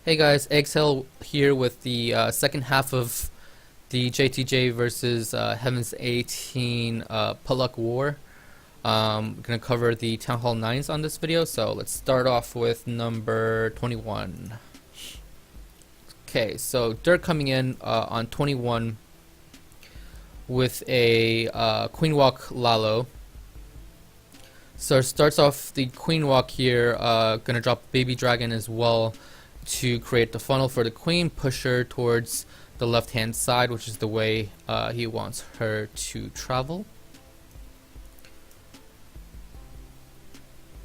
Hey guys, Exhale here with the second half of the JTJ versus Heavns 18 Potluck War. I'm going to cover the Town Hall 9s on this video, so let's start off with number 21. Okay, so Dirk coming in on 21 with a Queen Walk Lalo. So it starts off the Queen Walk here, going to drop Baby Dragon as well to create the funnel for the queen, push her towards the left hand side, which is the way he wants her to travel.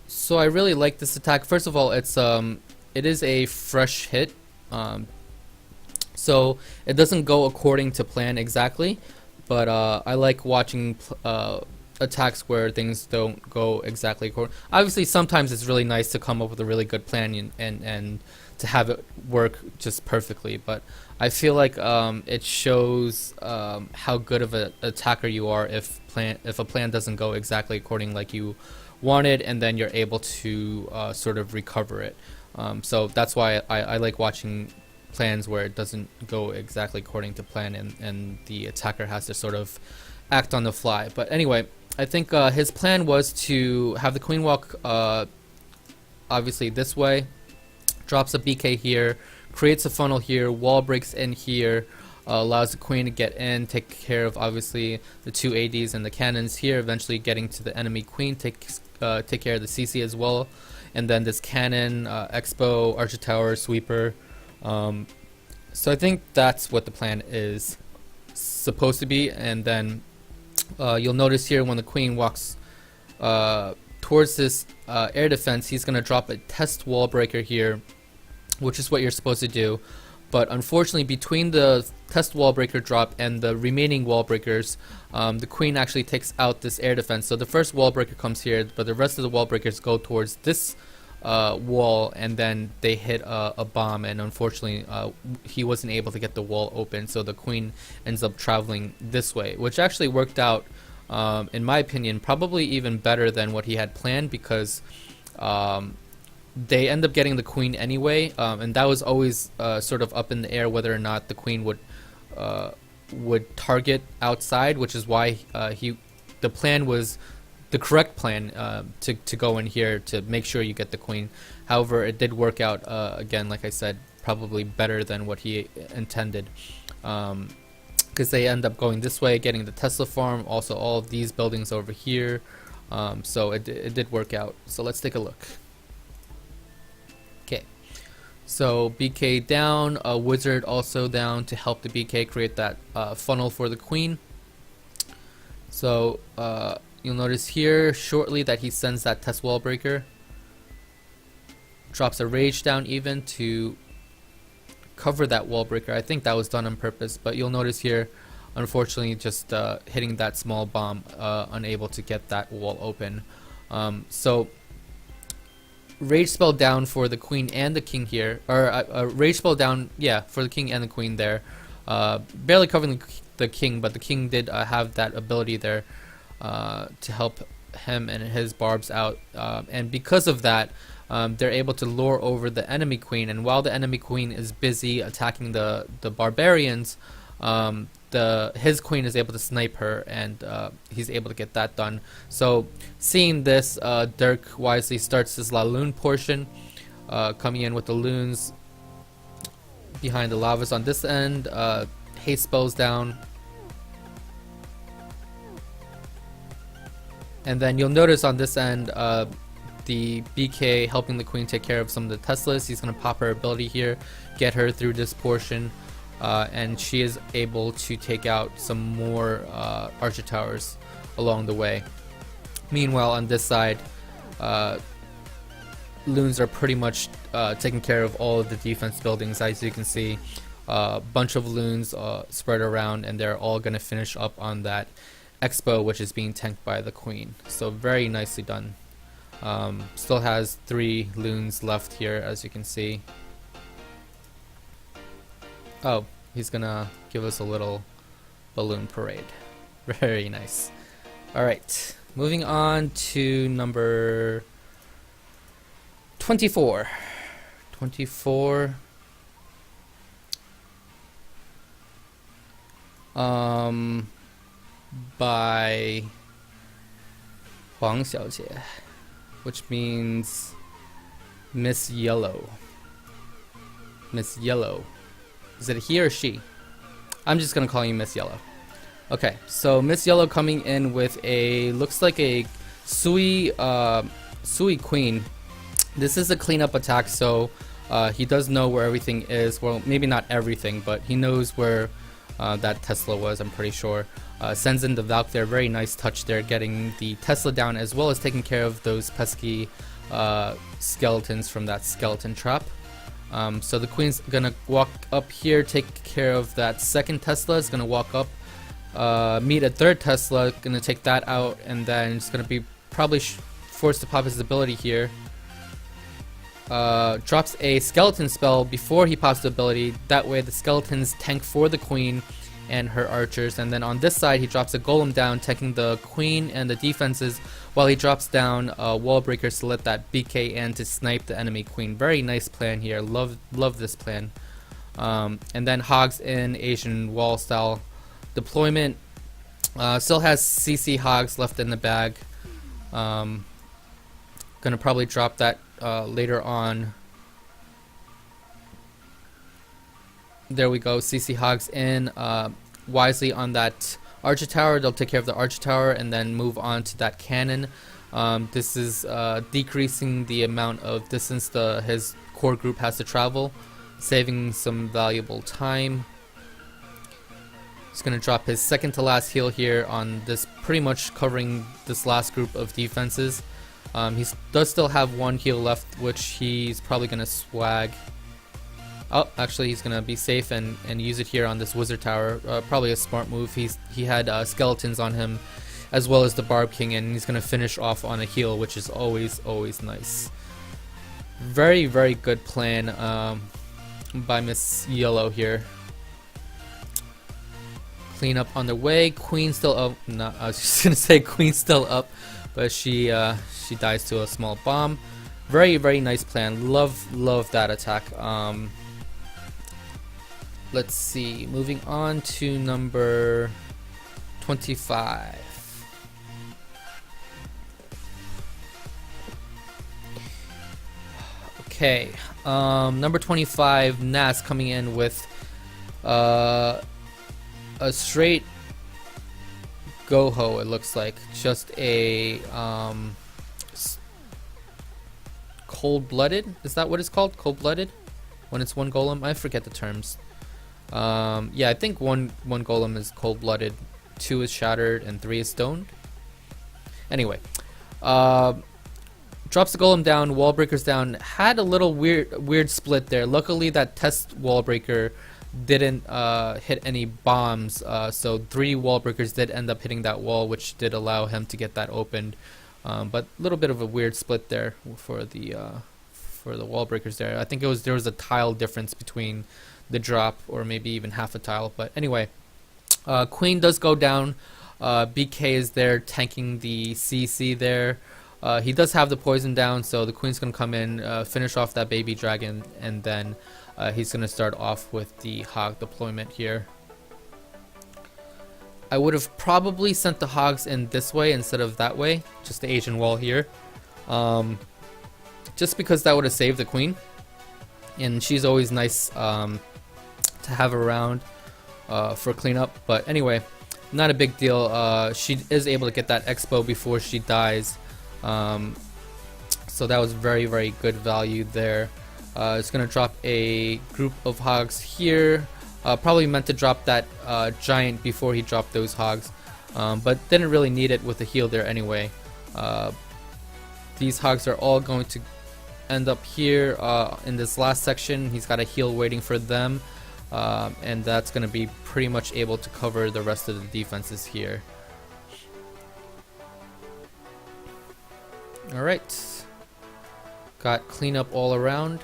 So I really like this attack. First of all, it is a fresh hit, so it doesn't go according to plan exactly, but I like watching attacks where things don't go exactly according. Obviously, sometimes it's really nice to come up with a really good plan and to have it work just perfectly, but I feel like it shows how good of an attacker you are if a plan doesn't go exactly according like you wanted, and then you're able to sort of recover it. So that's why I like watching plans where it doesn't go exactly according to plan, and the attacker has to sort of act on the fly. But anyway, I think his plan was to have the queen walk obviously this way, drops a BK here, creates a funnel here, wall breaks in here, allows the queen to get in, take care of obviously the two ADs and the cannons here, eventually getting to the enemy queen, take care of the CC as well, and then this cannon, expo, archer tower, sweeper. So I think that's what the plan is supposed to be, and then you'll notice here when the queen walks towards this air defense, he's going to drop a test wall breaker here, which is what you're supposed to do. But unfortunately, between the test wall breaker drop and the remaining wall breakers, the queen actually takes out this air defense. So the first wall breaker comes here, but the rest of the wall breakers go towards this wall, and then they hit a bomb, and unfortunately he wasn't able to get the wall open, so the queen ends up traveling this way, which actually worked out, in my opinion, probably even better than what he had planned, because they end up getting the queen anyway, and that was always sort of up in the air whether or not the queen would target outside, which is why the plan was the correct plan to go in here to make sure you get the queen. However, it did work out again, like I said, probably better than what he intended, because they end up going this way, getting the Tesla farm, also all of these buildings over here. So it did work out. So let's take a look. Okay, so BK down, a wizard also down to help the BK create that funnel for the queen. So you'll notice here shortly that he sends that test wall breaker, drops a rage down even to cover that wall breaker. I think that was done on purpose, but you'll notice here, unfortunately, just hitting that small bomb, unable to get that wall open. So rage spell down for the queen and the king here, or rage spell down, yeah, for the king and the queen there, barely covering the king, but the king did have that ability there to help him and his barbs out, and because of that, they're able to lure over the enemy queen, and while the enemy queen is busy attacking the barbarians, his queen is able to snipe her, and he's able to get that done. So seeing this, Dirk wisely starts his La Lune portion, coming in with the loons behind the lavas on this end, haste spells down. And then you'll notice on this end, the BK helping the queen take care of some of the Teslas. He's going to pop her ability here, get her through this portion, and she is able to take out some more archer towers along the way. Meanwhile, on this side, loons are pretty much taking care of all of the defense buildings. As you can see, a bunch of loons spread around, and they're all going to finish up on that expo, which is being tanked by the queen. So very nicely done. Still has 3 loons left here, as you can see. Oh, he's gonna give us a little balloon parade. Very nice. Alright, moving on to number 24. 24 by 黄小姐, which means Miss Yellow. Miss Yellow. Is it he or she? I'm just gonna call you Miss Yellow. Okay, so Miss Yellow coming in with a, looks like a Sui Queen. This is a cleanup attack, so he does know where everything is. Well, maybe not everything, but he knows where that Tesla was, I'm pretty sure. Sends in the Valk there, very nice touch there, getting the Tesla down as well as taking care of those pesky skeletons from that skeleton trap. So the Queen's gonna walk up here, take care of that second Tesla, is gonna walk up, meet a third Tesla, gonna take that out, and then it's gonna be probably forced to pop his ability here. Drops a skeleton spell before he pops the ability, that way the skeletons tank for the Queen and her archers, and then on this side he drops a golem down, taking the Queen and the defenses, while he drops down wall breakers to let that BK in to snipe the enemy Queen. Very nice plan here, love this plan. And then Hogs in Asian wall style deployment. Still has CC Hogs left in the bag. Gonna probably drop that later on. There we go, CC Hogs in wisely on that Archer Tower. They'll take care of the Archer Tower and then move on to that cannon. This is decreasing the amount of distance his core group has to travel, saving some valuable time. He's going to drop his second to last heal here on this, pretty much covering this last group of defenses. He does still have one heal left, which he's probably going to swag. Oh, actually he's going to be safe and use it here on this Wizard Tower. Probably a smart move. He had skeletons on him as well as the Barb King, and he's going to finish off on a heal, which is always nice. Very good plan by Miss Yellow here. Clean up on the way. Queen still up. No, I was just going to say Queen still up, but she dies to a small bomb. Very nice plan. Love that attack. Let's see, moving on to number 25. Okay, number 25, Nas coming in with a straight Goho, it looks like. Just a cold-blooded? Is that what it's called? Cold-blooded? When it's one golem? I forget the terms. Yeah, I think one golem is cold-blooded, 2 is shattered, and 3 is stoned. Anyway, drops the golem down, wall breakers down. Had a little weird split there. Luckily, that test wall breaker didn't hit any bombs, so 3 wall breakers did end up hitting that wall, which did allow him to get that opened. But a little bit of a weird split there for the wall breakers there. I think there was a tile difference between the drop, or maybe even half a tile. But anyway, Queen does go down. BK is there tanking the CC there. He does have the poison down, so the Queen's gonna come in, finish off that baby dragon, and then he's gonna start off with the Hog deployment here. I would have probably sent the Hogs in this way instead of that way, just the Asian wall here, just because that would have saved the Queen, and she's always nice to have around for cleanup. But anyway, not a big deal. She is able to get that expo before she dies, so that was very good value there. It's gonna drop a group of Hogs here. Probably meant to drop that giant before he dropped those Hogs, but didn't really need it with the heal there anyway. These Hogs are all going to end up here in this last section. He's got a heal waiting for them, and that's going to be pretty much able to cover the rest of the defenses here. Alright, got cleanup all around.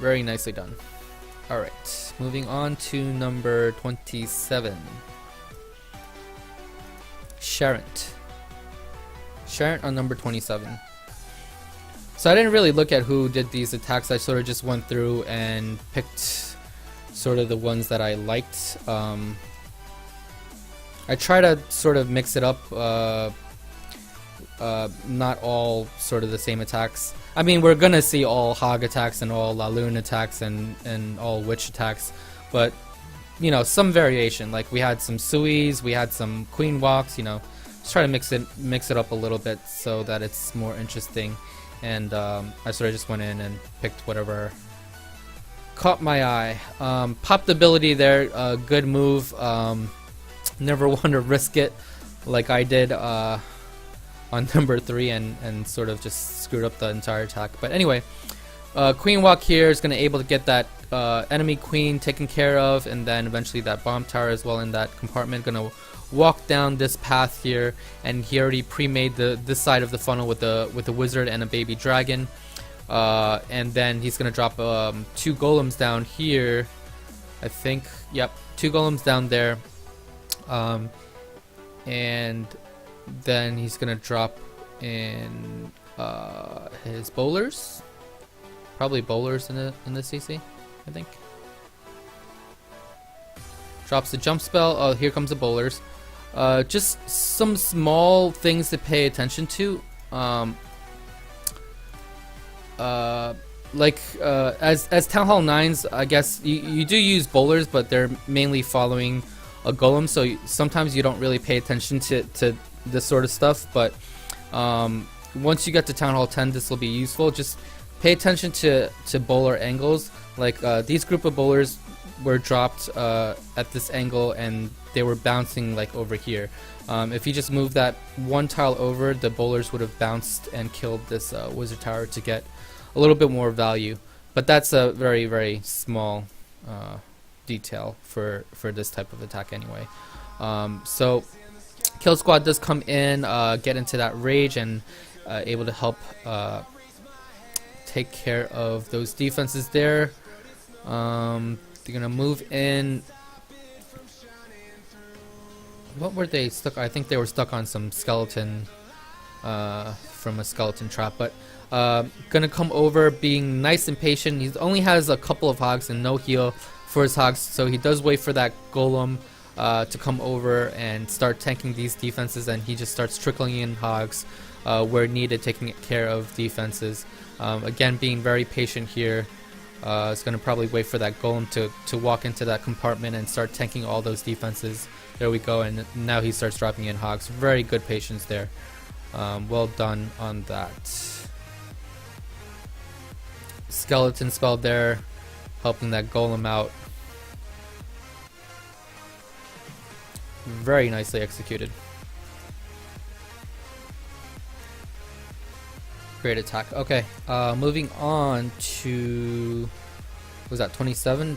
Very nicely done. Alright, moving on to number 27. Sharent on number 27. So I didn't really look at who did these attacks. I sort of just went through and picked sort of the ones that I liked. I try to sort of mix it up, not all sort of the same attacks. I mean, we're gonna see all Hog attacks and all Laloon attacks and all Witch attacks, but you know, some variation. Like we had some Suis, we had some Queen Walks, you know, just try to mix it up a little bit so that it's more interesting. And I sort of just went in and picked whatever caught my eye. Popped ability there, good move. Never want to risk it like I did on number 3 and sort of just screwed up the entire attack. But anyway, Queen Walk here is going to able to get that enemy queen taken care of, and then eventually that bomb tower as well in that compartment. Going to walk down this path here, and he already pre-made this side of the funnel with a wizard and a baby dragon, and then he's gonna drop 2 golems down here, I think. Yep, 2 golems down there, and then he's gonna drop in his bowlers, probably bowlers in the CC, I think. Drops the jump spell. Oh, here comes the bowlers. Just some small things to pay attention to. As Town Hall 9s, I guess you do use bowlers, but they're mainly following a golem, so sometimes you don't really pay attention to this sort of stuff. But once you get to Town Hall 10, this will be useful. Just pay attention to bowler angles. Like these group of bowlers were dropped at this angle, and they were bouncing like over here. If you just move that one tile over, the bowlers would have bounced and killed this wizard tower to get a little bit more value. But that's a very, very small detail for this type of attack anyway. So Kill Squad does come in, get into that rage, and able to help take care of those defenses there. They're gonna move in. What were they stuck? I think they were stuck on some skeleton from a skeleton trap. But gonna come over, being nice and patient. He only has a couple of hogs and no heal for his hogs, so he does wait for that golem to come over and start tanking these defenses, and he just starts trickling in hogs where needed, taking care of defenses. Again, being very patient here. Is going to probably wait for that golem to walk into that compartment and start tanking all those defenses. There we go, and now he starts dropping in hogs. Very good patience there. Well done on that. Skeleton spell there, helping that golem out. Very nicely executed. Great attack. Okay, moving on to, what was that, 27?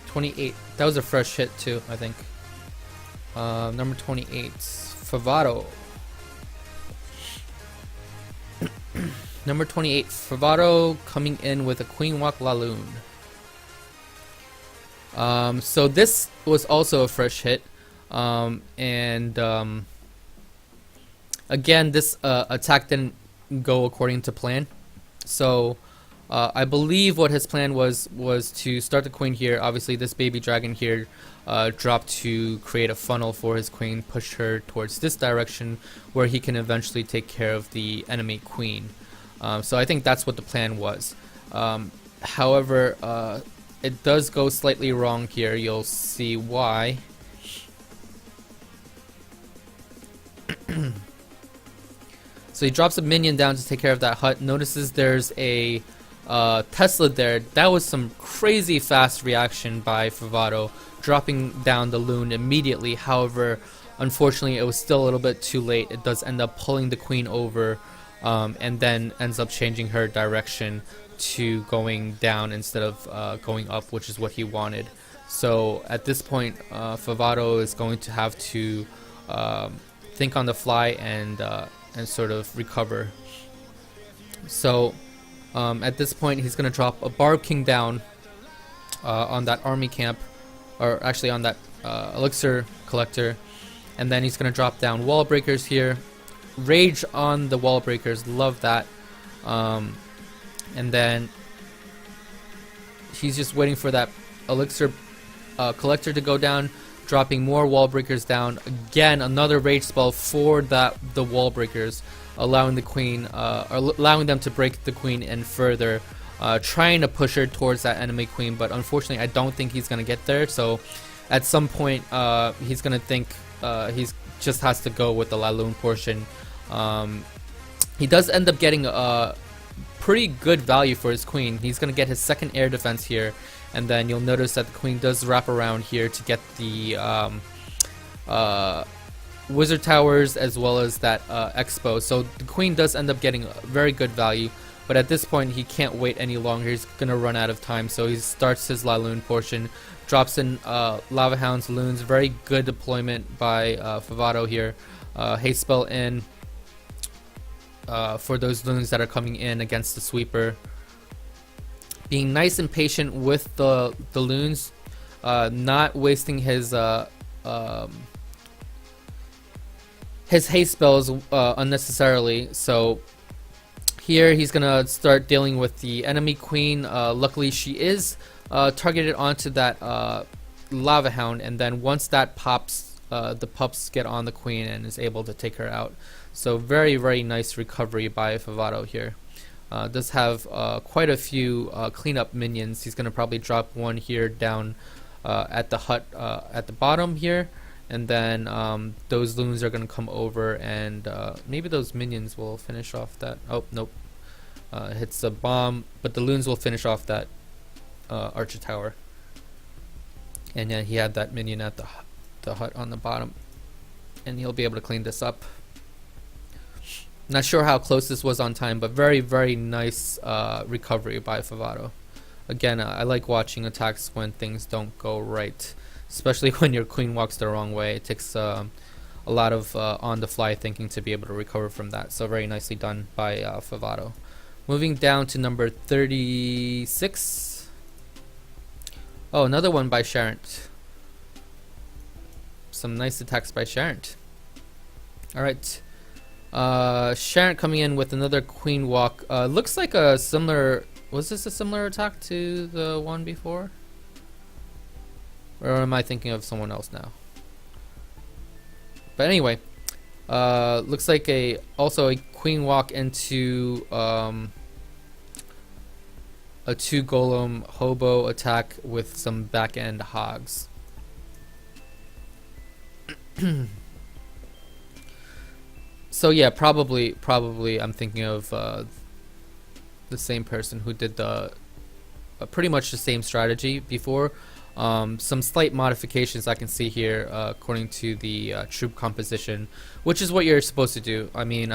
28. That was a fresh hit too, I think. Number 28, Favado. Number 28, Favado coming in with a Queen Walk Laloon. So this was also a fresh hit, and again, this attack didn't go according to plan. So I believe what his plan was to start the queen here. Obviously, this baby dragon here dropped to create a funnel for his queen, push her towards this direction, where he can eventually take care of the enemy queen. So I think that's what the plan was. However, it does go slightly wrong here. You'll see why. So he drops a minion down to take care of that hut. Notices there's a Tesla there. That was some crazy fast reaction by Favado, dropping down the loon immediately. However, unfortunately, it was still a little bit too late. It does end up pulling the queen over, and then ends up changing her direction to going down instead of going up, which is what he wanted. So at this point, Favado is going to have to think on the fly and sort of recover. So at this point, he's going to drop a Barb King down on that army camp, or actually on that elixir collector, and then he's going to drop down wall breakers here. Rage on the wall breakers, love that. And then he's just waiting for that elixir collector to go down, dropping more wall breakers down. Again, another rage spell for the wall breakers, allowing the queen, allowing them to break the queen in further, trying to push her towards that enemy queen. But unfortunately, I don't think he's gonna get there. So at some point, he's gonna think he's just has to go with the Laloon portion. He does end up getting a pretty good value for his queen. He's gonna get his second air defense here, and then you'll notice that the queen does wrap around here to get the wizard towers as well as that expo. So the queen does end up getting a very good value, but at this point he can't wait any longer. He's gonna run out of time, so he starts his Laloon portion, drops in Lava Hound's loons. Very good deployment by Favato here. Haste spell in for those loons that are coming in against the sweeper. Being nice and patient with the loons, not wasting his haste spells unnecessarily. So here he's gonna start dealing with the enemy queen. Luckily she is targeted onto that Lava Hound, and then once that pops, the pups get on the queen and is able to take her out. So very, very nice recovery by Favato here. Does have quite a few cleanup minions. He's gonna probably drop one here down at the hut at the bottom here, and then those loons are gonna come over, and maybe those minions will finish off that. Oh nope, hits a bomb, but the loons will finish off that archer tower. And yeah, he had that minion at the hut on the bottom, and he'll be able to clean this up. Not sure how close this was on time, but very, very nice recovery by Favato. Again, I like watching attacks when things don't go right, especially when your queen walks the wrong way. It takes a lot of on-the-fly thinking to be able to recover from that. So very nicely done by Favato. Moving down to number 36. Oh, another one by Sharent. Some nice attacks by Sharent. Alright. Sharent coming in with another queen walk. Looks like a similar... Was this a similar attack to the one before? Or am I thinking of someone else now? But anyway, looks like also a queen walk into a 2 golem hobo attack with some back end hogs. So yeah, probably I'm thinking of the same person who did the pretty much the same strategy before. Some slight modifications I can see here according to the troop composition, which is what you're supposed to do. I mean,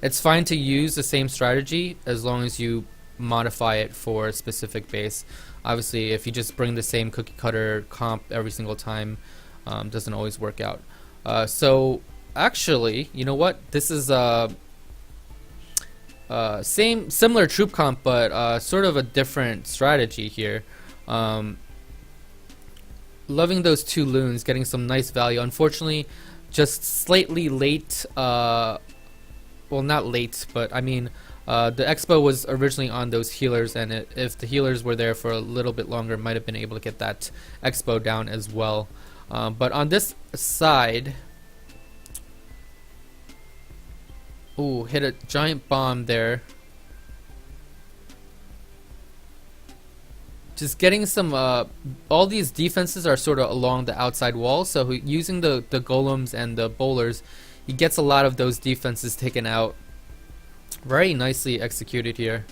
it's fine to use the same strategy as long as you modify it for a specific base. Obviously, if you just bring the same cookie cutter comp every single time, doesn't always work out. So actually, you know what? This is similar troop comp, but sort of a different strategy here. Loving those 2 loons, getting some nice value. Unfortunately, just slightly late. Well, not late, but I mean, the expo was originally on those healers, and if the healers were there for a little bit longer, might have been able to get that expo down as well. But on this side, ooh, hit a giant bomb there. Just getting some, all these defenses are sort of along the outside wall, so using the golems and the bowlers, he gets a lot of those defenses taken out. Very nicely executed here.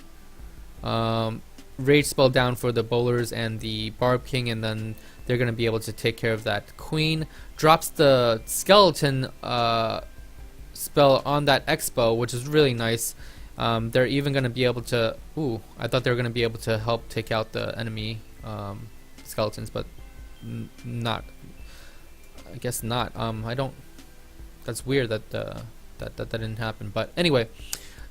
Rage spell down for the bowlers and the Barb King, and then they're going to be able to take care of that queen. Drops the skeleton spell on that expo, which is really nice. They're even going to be able to... Ooh, I thought they were going to be able to help take out the enemy skeletons, but not. I guess not. I don't... That's weird that that didn't happen. But anyway,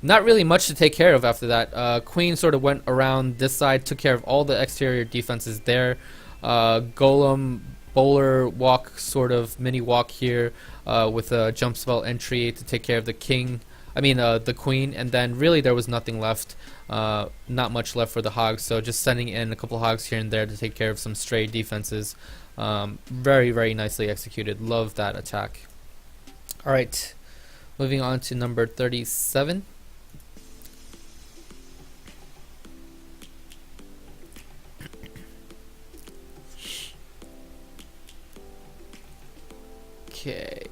not really much to take care of after that. Queen sort of went around this side, took care of all the exterior defenses there. Golem, bowler walk, sort of mini walk here with a jump spell entry to take care of the king I mean, the queen, and then really there was nothing left, not much left for the hogs. So just sending in a couple hogs here and there to take care of some stray defenses. Very, very nicely executed. Love that attack. All right, moving on to number 37. Okay.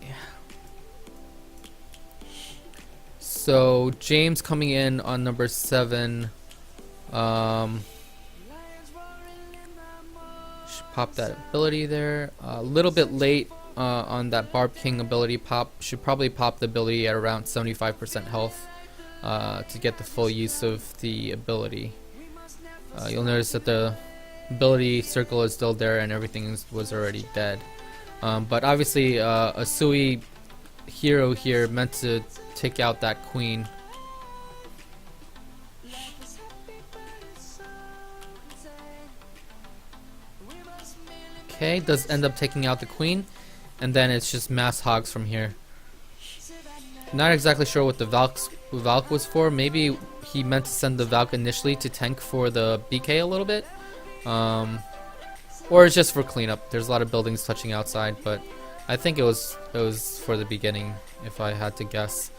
So James coming in on number 7. Should pop that ability there. A little bit late on that Barb King ability pop. Should probably pop the ability at around 75% health to get the full use of the ability. You'll notice that the ability circle is still there and everything was already dead. But obviously a Sui hero here meant to take out that queen. Okay, does end up taking out the queen, and then it's just mass hogs from here. Not exactly sure what the Valk was for. Maybe he meant to send the Valk initially to tank for the BK a little bit. Or it's just for cleanup. There's a lot of buildings touching outside, but I think it was for the beginning, if I had to guess.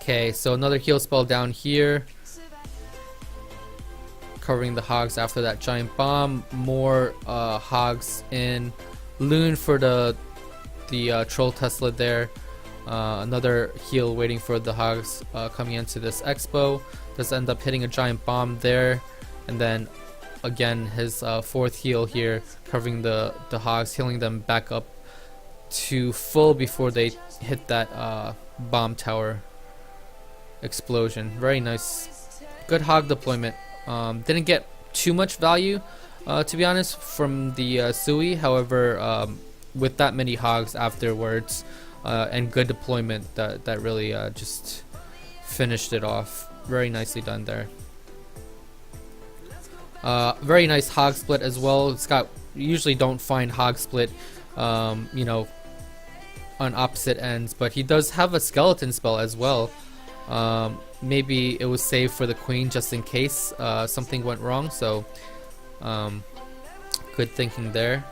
Okay, so another heal spell down here, covering the hogs after that giant bomb. More hogs in. Loon for the troll Tesla there. Another heal waiting for the hogs coming into this expo. Does end up hitting a giant bomb there, and then again his fourth heal here, covering the hogs, healing them back up to full before they hit that bomb tower explosion. Very nice, good hog deployment. Didn't get too much value to be honest from the Sui. However, with that many hogs afterwards and good deployment, that really just finished it off. Very nicely done there. Very nice hog split as well. You usually don't find hog split, you know, on opposite ends, but he does have a skeleton spell as well. Maybe it was saved for the queen just in case something went wrong. So good thinking there,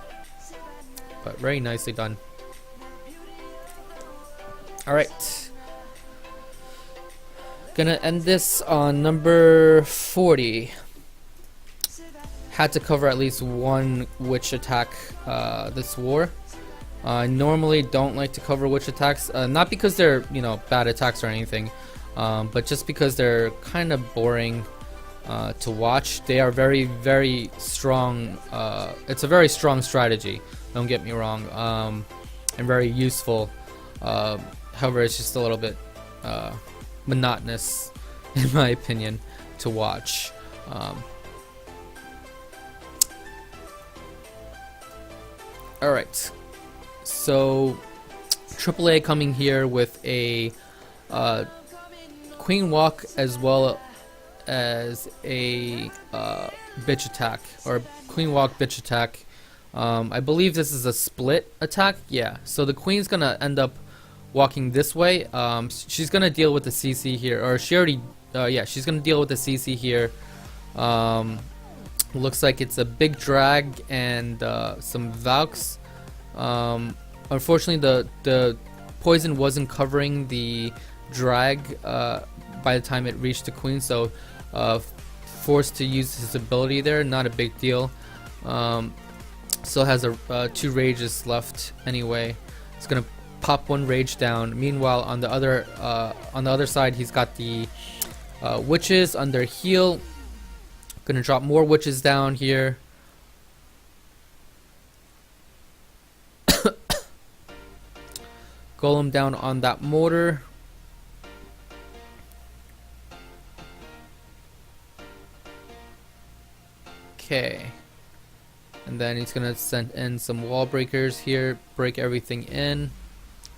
but very nicely done. All right, gonna end this on number 40. Had to cover at least one witch attack this war. I normally don't like to cover witch attacks, not because they're, you know, bad attacks or anything, but just because they're kind of boring to watch. They are very, very strong. It's a very strong strategy, don't get me wrong, and very useful. However, it's just a little bit monotonous, in my opinion, to watch. Alright, so AAA coming here with a Queen Walk as well as a bitch attack, or Queen Walk bitch attack. I believe this is a split attack. Yeah, so the Queen's gonna end up walking this way. She's gonna deal with the CC here, or she already, yeah, she's gonna deal with the CC here. Looks like it's a big drag and some Valks. Unfortunately, the poison wasn't covering the drag by the time it reached the queen, so forced to use his ability there. Not a big deal. Still has 2 rages left anyway. It's gonna pop 1 rage down. Meanwhile, on the other side, he's got the witches under heal. Gonna drop more witches down here. Golem down on that mortar. Okay. And then he's gonna send in some wall breakers here, break everything in.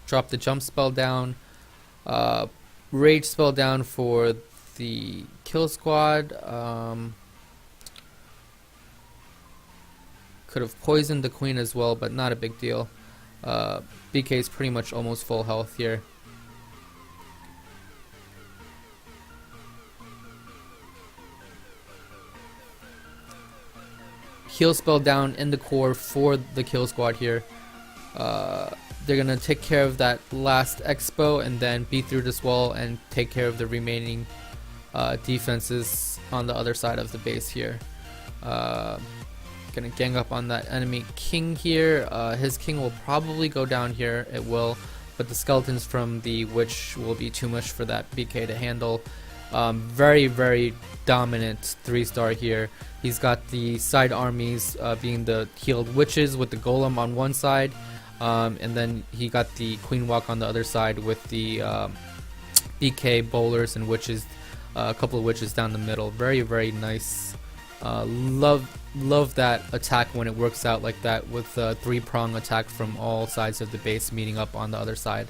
Drop the jump spell down. Rage spell down for the kill squad. Could have poisoned the queen as well, but not a big deal. BK is pretty much almost full health here. heal spell down in the core for the kill squad here. They're gonna take care of that last expo and then beat through this wall and take care of the remaining defenses on the other side of the base here. Gonna gang up on that enemy king here. His king will probably go down here. It will, but the skeletons from the witch will be too much for that BK to handle. Very dominant 3-star here. He's got the side armies being the healed witches with the golem on one side, and then he got the queen walk on the other side with the BK bowlers and witches, a couple of witches down the middle. Very nice. Love that attack when it works out like that, with a 3-prong attack from all sides of the base meeting up on the other side.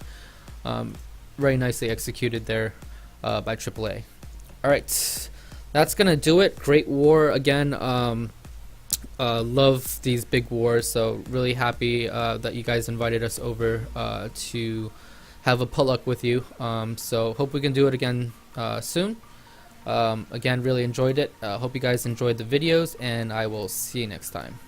Very nicely executed there by AAA. Alright, that's gonna do it. Great war again. Love these big wars, so really happy that you guys invited us over to have a potluck with you. So hope we can do it again soon. Again, really enjoyed it. Hope you guys enjoyed the videos, and I will see you next time.